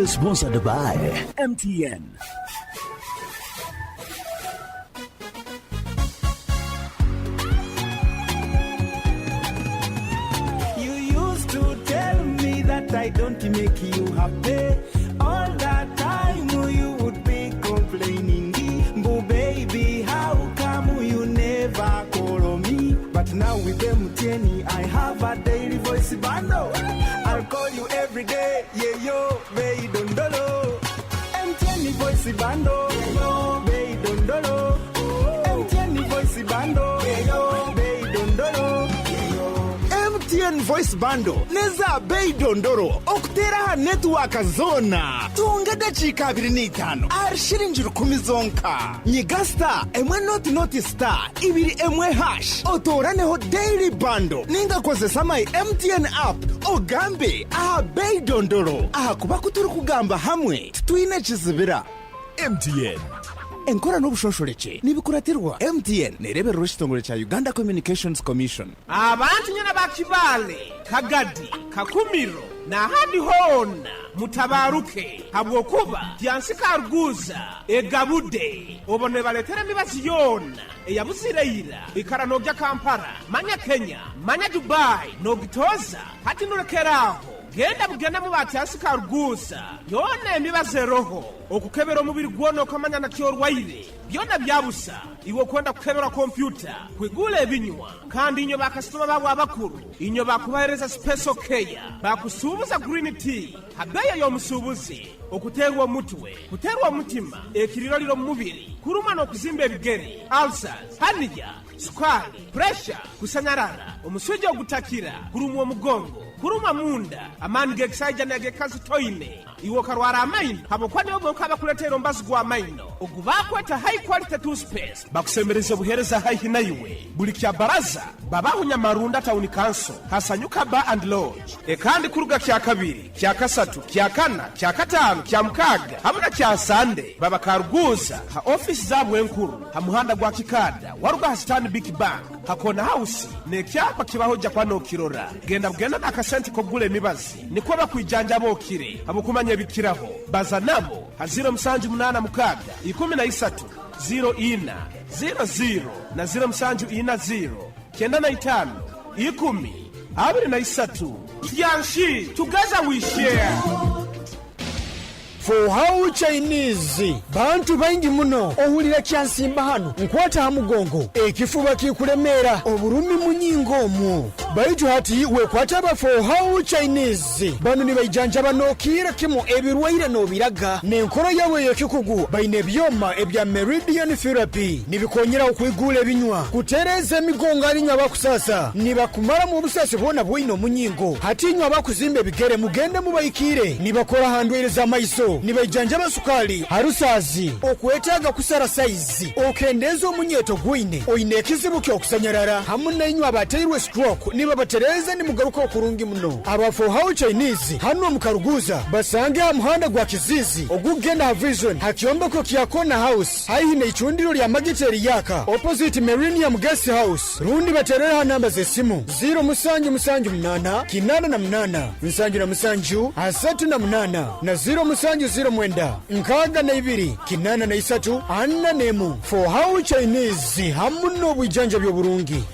Proudly sponsored by MTN. You used to tell me that I don't make you happy. All that time you would be complaining. But baby, how come you never call me? But now with MTN, I have a daily voice bundle. I'll call you every day, yeah, yo, baby, don't know. MTN voice bundle, yeah, yo, baby, don't know. MTN voice bundle, yeah, yo, baby, don't know. MTN voice bundle neza bei dondoro okutera network zona tungada chika 25 arshirinjira 10 zonka nyigasta emwe not star ibiri emwe hash otoraneho daily bundle ninga kozesa my MTN app ogambe aha bei dondoro aha kuba kuturi kugamba hamwe twine kizibira MTN enkora n'obushosholeke nibikuratirwa MTN nerebera rw'ekitongole kya Uganda Communications Commission. Abantu nyana bakibale Kagadi Kakumiro na handi hona mutabaruke habwokuba tyansika arguza egabude obone baletera mibazi yona eyabusireyira ikaranogya Kampala manya Kenya manya Dubai nogitoza hati nurekeraho genda bugenda mu batyansika arguza yona emibaze roho okukebera omubiri gwono kamanya na kyorwaire byona byabusa iwo kwenda kukebera computer kwigula ebinywa kandi inyo bakasitoma babo abakuru inyo bakubahereza special care bakusubuza green tea habeya y'omusubuzi okuterwa mutwe kuterwa mutima ekiriroliro mu mubiri kuruma no kuzimba ebigere ulcers hanija sukari pressure kusanyarara omusujja ogutakira kurumwa mugongo kuruma munda amani geksaija nage kazi toine iwo karwara amaino habokwane oboka bakuletera ombazi gwa amaino ogubakweta high quality toothpaste bakusemereza buhereza high hinaiwe buli kya baraza babaho nyamarunda town council hasanyuka bar and lodge ekandi kuruga kya kabiri kya kasatu kya kana kya katano kya mukaga hamuna kya sande babakaruguza ha office zabu enkuru ha muhanda gwa kikada waruga ha stand big bank hakona house ne kyapa kibahoja kwa no kirora genda nakasenti kogule mibazi niko bakwijanja bokire abokumanya bikiraho baza nabo ha 0786 13 04 00 na 0740 95 10 23 yanshi together we share. For how Chinese bantu baingi muno ohulira kyansimba hano nkwata hamugongo ekifuba kikulemera oburumi munyingo mu baitu hati wekwata ba for how Chinese banu ni bayijanja banokira kimo ebirwaire no biraga nenkoro yawe yekikugu baine byoma ebya meridian therapy nibikonyera okwigula binywa kutereza emigongo alinywa bakusasa nibakumara mu busase bona bwino munyingo hati nywa bakuzimbe bigere mugende mubayikire nibakora handwereza maiso nibajanja basukali harusazi okwetaga kusara size okendeza omunyeto gwine oyinekizibu kyo kusanyarara hamuna inywa abateirwe stroke niba batereza ni mugaruka okurungi muno abafo how Chinese hano mukaruguza basange muhanda gwa kizizi ogugenda ha vision hakyombeko kyakona house hayi ichundiro lya magiteri yaka opposite Millennium Guest House rundi baterera namba ze simu 0 kinana na mnana msanju na msanju asatu na mnana na 0 mwenda nkaga na ibiri kinana na isatu anna nemu for how Chinese hamuno bwijanja byo burungi.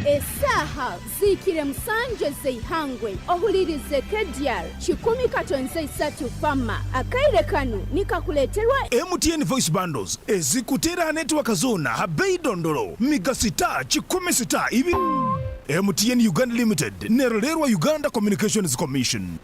Esaha zikire musanje zeihangwe ohulirize Kdr 10 fama akaire kanu nikakuleterwa MTN voice bundles ezikutera network zona habei dondoro migasita 10 ibi MTN Uganda Limited nerolerwa Uganda Communications Commission.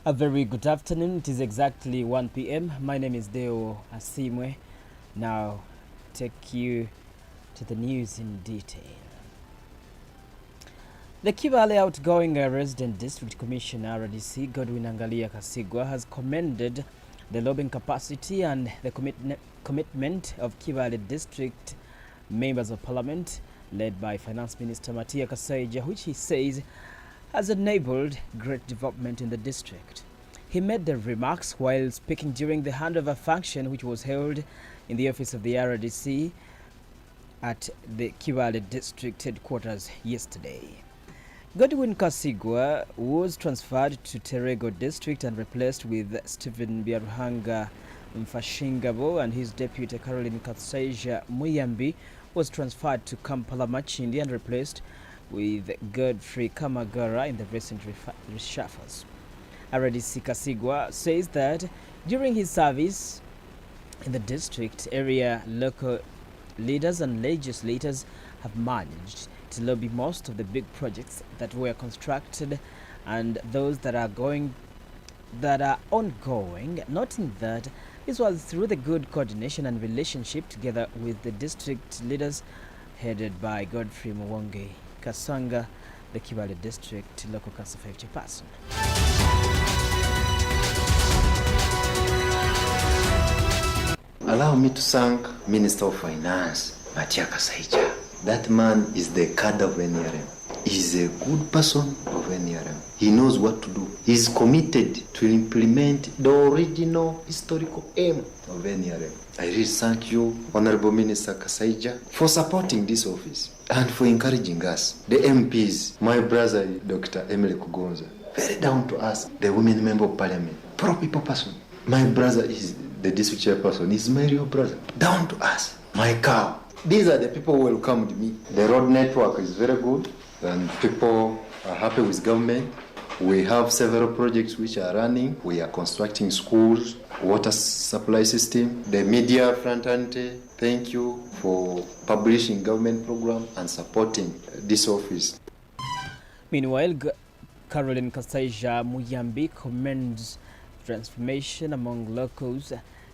A very good afternoon. It is exactly 1 p.m. My name is Deo Asiimwe. Now, take you to the news in detail. The Kibale outgoing Resident District Commissioner RDC Godwin Angalia Kasigwa has commended the lobbying capacity and the commitment of Kibale District members of parliament, led by Finance Minister Matia Kasaija, which he says has enabled great development in the district. He made the remarks while speaking during the handover function which was held in the office of the RDC at the Kibale district headquarters yesterday. Godwin Kasigwa was transferred to Terego district and replaced with Stephen Biaruhanga Mfashingabo, and his deputy Caroline Kasaija Muyambi was transferred to Kampala Machindi and replaced with Godfrey Kamagara in the recent reshuffles. RDC Kasigwa says that during his service in the district area, local leaders and legislators have managed to lobby most of the big projects that were constructed and those that are ongoing, noting that this was through the good coordination and relationship together with the district leaders headed by Godfrey Mwonge Kasanga, the Kibale district local council chairperson. Allow me to thank Minister of Finance, Matia Kasaija. That man is the cadre of NRM. He's a good person of NRM. He knows what to do. He's committed to implement the original historical aim of NRM. I really thank you, Honorable Minister Kasaija, for supporting this office and for encouraging us. The MPs, my brother, Dr. Emily Kugonza, very down to us, the women member of parliament, pro-people person. My brother is the district chairperson, is my real brother, down to us. My cow. These are the people who welcomed me. The road network is very good and people are happy with government. We have several projects which are running. We are constructing schools, water supply system, the media front end. Thank you for publishing government program and supporting this office. Meanwhile, Caroline Kasaija Muyambi commends transformation among locals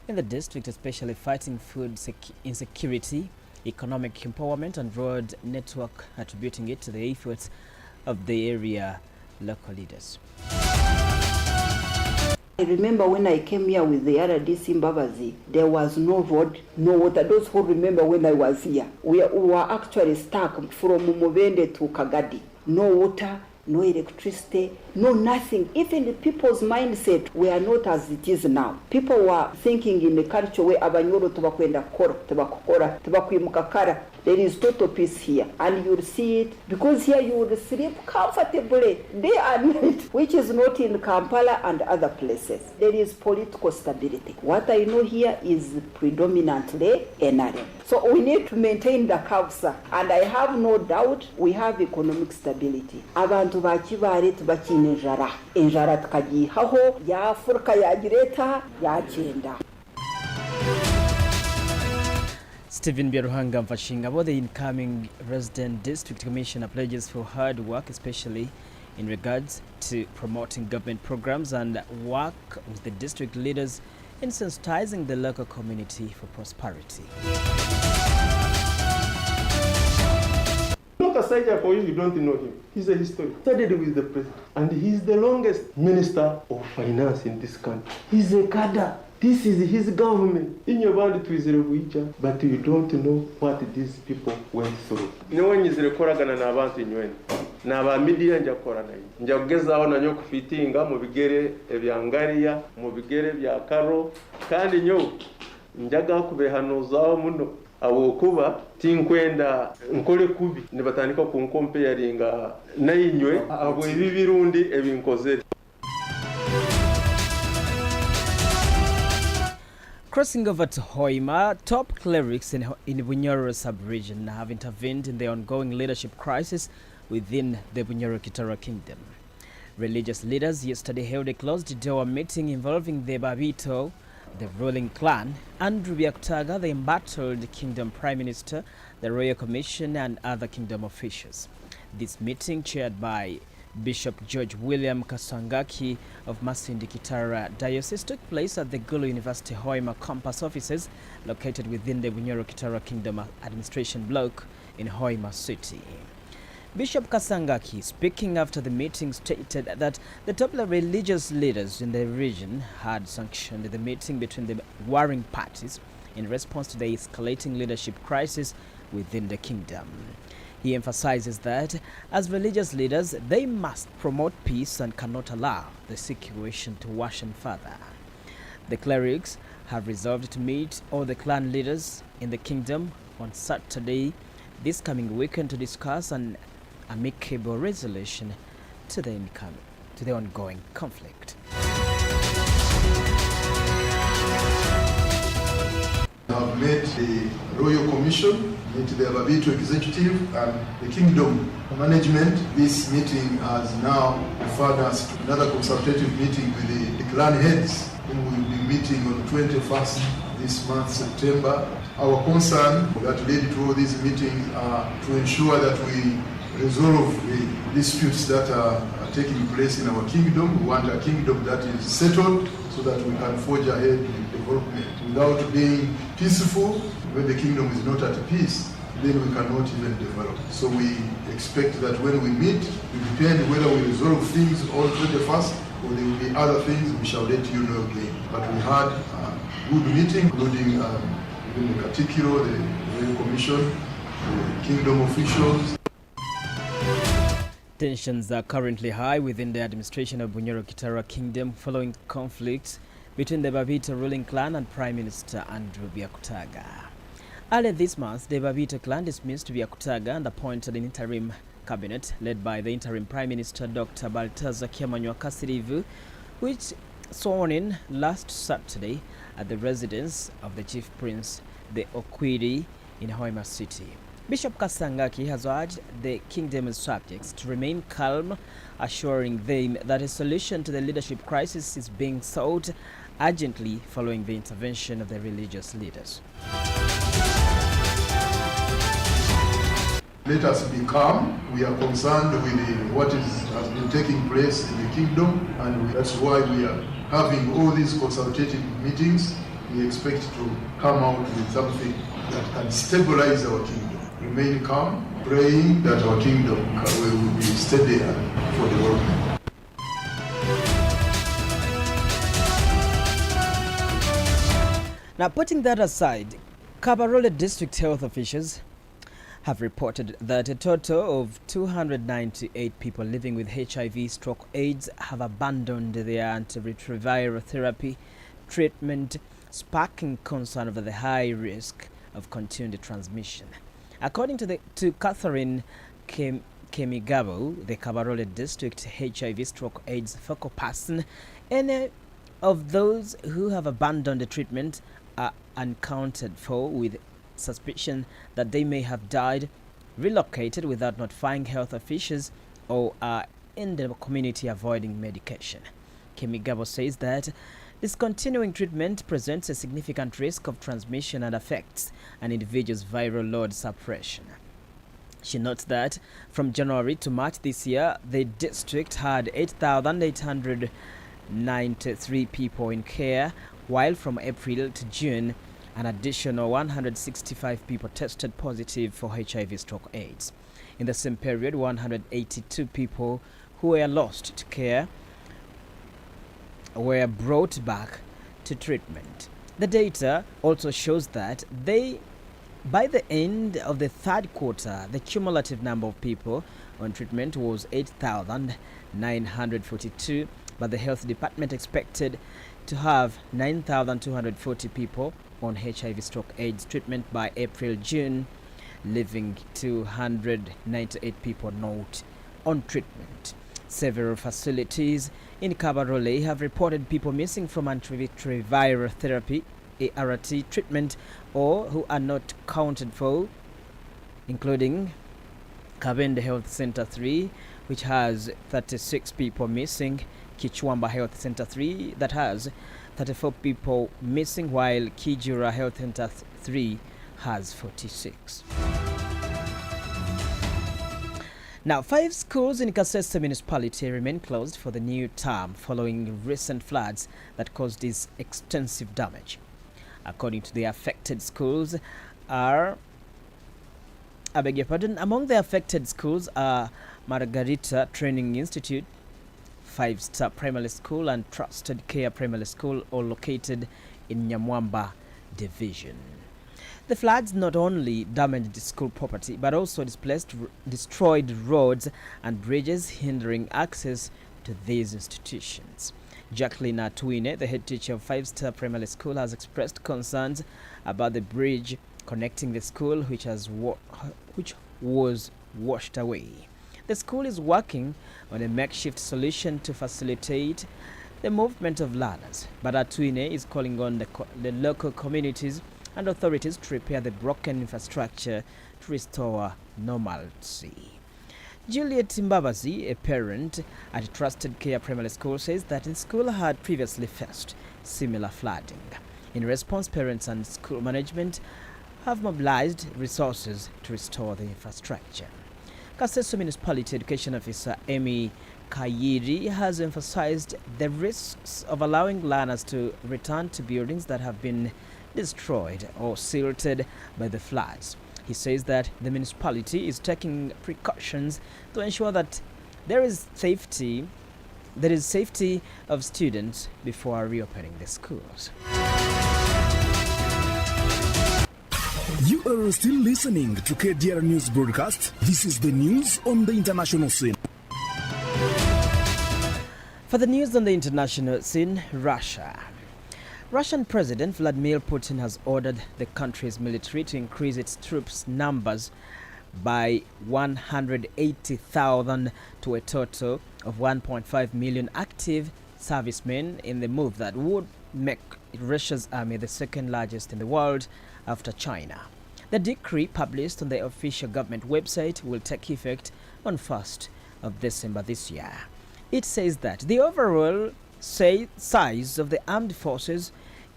in the district, especially fighting food insecurity, economic empowerment and road network, attributing it to the efforts of the area local leaders. I remember when I came here with the RDC Mbabazi, there was no road, no water. Those who remember when I was here, we were actually stuck from Mubende to Kagadi. No water, no electricity, no nothing. Even the people's mindset were not as it is now. People were thinking in the culture where abanyoro tubakwenda kora, tubakwimuka kara. There is total peace here, and you'll see it because here you will sleep comfortably day and night, which is not in Kampala and other places. There is political stability. What I know here is predominantly NRM. So we need to maintain the Kawsa, and I have no doubt we have economic stability. Abantu bakibare tubakine enjara tukagihaho ya Afurika yagireta yagenda. Stephen Biaruhanga Mfashingabo, the incoming resident district commissioner, pledges for hard work, especially in regards to promoting government programs and work with the district leaders in sensitizing the local community for prosperity. Kasaija, for you don't know him. He's a historian. Studied with the president. And he's the longest minister of finance in this country. He's a cadre. This is his government. In your band to Israel, but you don't know what these people went through. No one is recording an avant in UN. Naba media nja kora nayo. Nja kugezaho nanyo kufitinga mu bigere ebyangariya, mu bigere bya karo, kandi nyo njaga kubehanuzaho muno. Abo kuba tinkwenda nkole kubi nibatandika ku comparinga nayinywe abo ibi birundi ebinkozere. Crossing over to Hoima, top clerics in Bunyoro sub-region have intervened in the ongoing leadership crisis within the Bunyoro-Kitara Kingdom. Religious leaders yesterday held a closed-door meeting involving the Babito, the ruling clan, Andrew Byakutaga, the embattled Kingdom Prime Minister, the Royal Commission, and other Kingdom officials. This meeting, chaired by Bishop George William Kasangaki of Masindi Kitara Diocese, took place at the Gulu University Hoima campus offices located within the Bunyoro Kitara Kingdom administration block in Hoima City. Bishop Kasangaki, speaking after the meeting, stated that the top religious leaders in the region had sanctioned the meeting between the warring parties in response to the escalating leadership crisis within the kingdom. He emphasizes that as religious leaders, they must promote peace and cannot allow the situation to worsen further. The clerics have resolved to meet all the clan leaders in the kingdom on Saturday this coming weekend to discuss an amicable resolution to the ongoing conflict. I have met the Royal Commission, met the Babito Executive and the Kingdom Management. This meeting has now referred us to another consultative meeting with the clan heads, whom we will be meeting on 21st this month, September. Our concern that led to all these meetings are to ensure that we resolve the disputes that are taking place in our kingdom. We want a kingdom that is settled so that we can forge ahead in development. Without being peaceful, when the kingdom is not at peace, then we cannot even develop. So we expect that when we meet, it depends whether we resolve things on 21st or there will be other things, we shall let you know again. But we had a good meeting, including even the Katikiro, the Royal Commission, the kingdom officials. Tensions are currently high within the administration of Bunyoro Kitara Kingdom following conflicts between the Babito ruling clan and Prime Minister Andrew Byakutaga. Earlier this month, the Babito clan dismissed Byakutaga and appointed an interim cabinet led by the interim Prime Minister Dr. Baltazar Kiamanywa Kasirivu, which sworn in last Saturday at the residence of the Chief Prince, the Okwiri, in Hoima City. Bishop Kasangaki has urged the kingdom's subjects to remain calm, assuring them that a solution to the leadership crisis is being sought urgently following the intervention of the religious leaders. Let us be calm. We are concerned with what has been taking place in the kingdom, and that's why we are having all these consultative meetings. We expect to come out with something that can stabilize our kingdom. Remain calm, praying that our kingdom will be steady for development. Now, putting that aside, Kabarole district health officials have reported that a total of 298 people living with HIV/AIDS have abandoned their antiretroviral therapy treatment, sparking concern over the high risk of continued transmission. According to Catherine Kemigabo, the Kabarole district HIV/AIDS focal person, any of those who have abandoned the treatment are unaccounted for, with suspicion that they may have died, relocated without notifying health officials, or are in the community avoiding medication. Kemigabo says that discontinuing treatment presents a significant risk of transmission and affects an individual's viral load suppression. She notes that from January to March this year, the district had 8,893 people in care, while from April to June, an additional 165 people tested positive for HIV/AIDS. In the same period, 182 people who were lost to care were brought back to treatment. The data also shows that by the end of the third quarter, the cumulative number of people on treatment was 8,942, but the health department expected to have 9,240 people on HIV/AIDS treatment by April-June, leaving 298 people not on treatment. Several facilities in Kabarole have reported people missing from antiretroviral therapy ART treatment or who are not counted for, including Kabende Health Center 3, which has 36 people missing, Kichwamba Health Center 3 that has 34 people missing, while Kijura Health Center 3 has 46. Now, 5 schools in Kasese municipality remain closed for the new term following recent floods that caused this extensive damage. According to the affected schools among the affected schools are Margarita Training Institute, 5-Star Primary School and Trusted Care Primary School, all located in Nyamwamba Division. The floods not only damaged school property but also destroyed roads and bridges, hindering access to these institutions. Jacqueline Atwine, the head teacher of Five Star Primary School, has expressed concerns about the bridge connecting the school, which was washed away. The school is working on a makeshift solution to facilitate the movement of learners, but Atwine is calling on the local communities and authorities to repair the broken infrastructure to restore normalcy. Juliet Mbabazi, a parent at Trusted Care Primary School, says that the school had previously faced similar flooding. In response, parents and school management have mobilized resources to restore the infrastructure. Kasese Municipality Education Officer Amy Kayiri has emphasized the risks of allowing learners to return to buildings that have been destroyed or silted by the floods. He says that the municipality is taking precautions to ensure that there is safety of students before reopening the schools. You are still listening to KDR News Broadcast. This is the news on the international scene. For the news on the international scene, Russia. Russian President Vladimir Putin has ordered the country's military to increase its troops' numbers by 180,000 to a total of 1.5 million active servicemen in the move that would make Russia's army the second largest in the world after China. The decree, published on the official government website, will take effect on 1st of December this year. It says that the overall size of the armed forces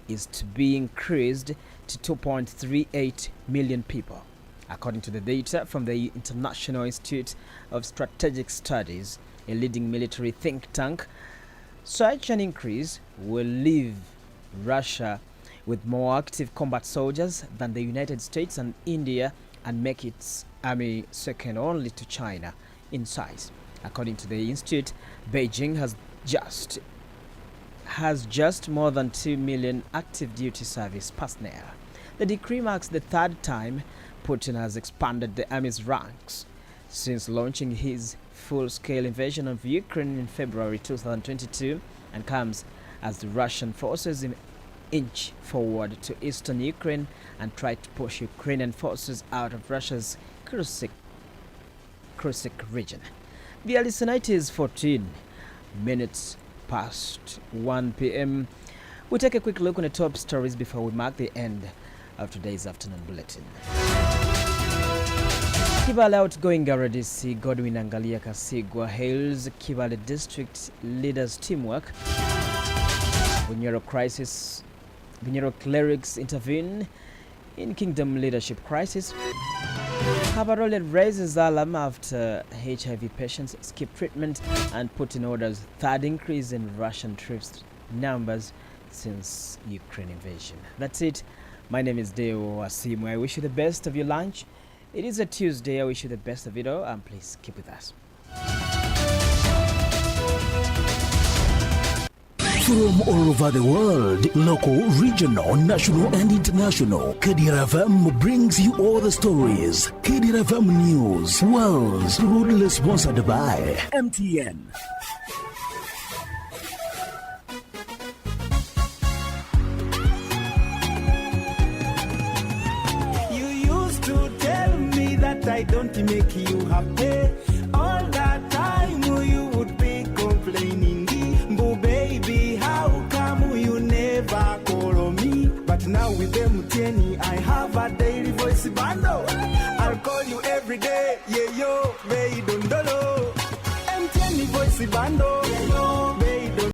is to be increased to 2.38 million people. According to the data from the International Institute of Strategic Studies, a leading military think tank, such an increase will leave Russia with more active combat soldiers than the United States and India and make its army second only to China in size. According to the institute, Beijing has just more than 2 million active duty service personnel. The decree marks the third time Putin has expanded the army's ranks since launching his full-scale invasion of Ukraine in February 2022, and comes as the Russian forces inch forward to eastern Ukraine and try to push Ukrainian forces out of Russia's Kursk region. The listener, it is 14 minutes past 1 p.m. We take a quick look on the top stories before we mark the end of today's afternoon bulletin. Kibale outgoing RDC Godwin Angalia Kasigwa hails Kibale district leaders' teamwork. Bunyoro clerics intervene in kingdom leadership crisis. Kabarole raises alarm after HIV patients skip treatment, and Putin orders third increase in Russian troops numbers since Ukraine invasion. That's it. My name is Deo Asiimwe. I wish you the best of your lunch. It is a Tuesday. I wish you the best of it all, and please keep with us. From all over the world, local, regional, national, and international, Kdr FM brings you all the stories. Kdr FM News, Worlds, proudly sponsored by MTN. You used to tell me that I don't make you happy. All that time you would be complaining. But baby, how come you never call me? But now with MTN, I have a daily voice bundle. I'll call you every day. Yeah, yo, baby, don't know. MTN voice bundle. Yeah, yo.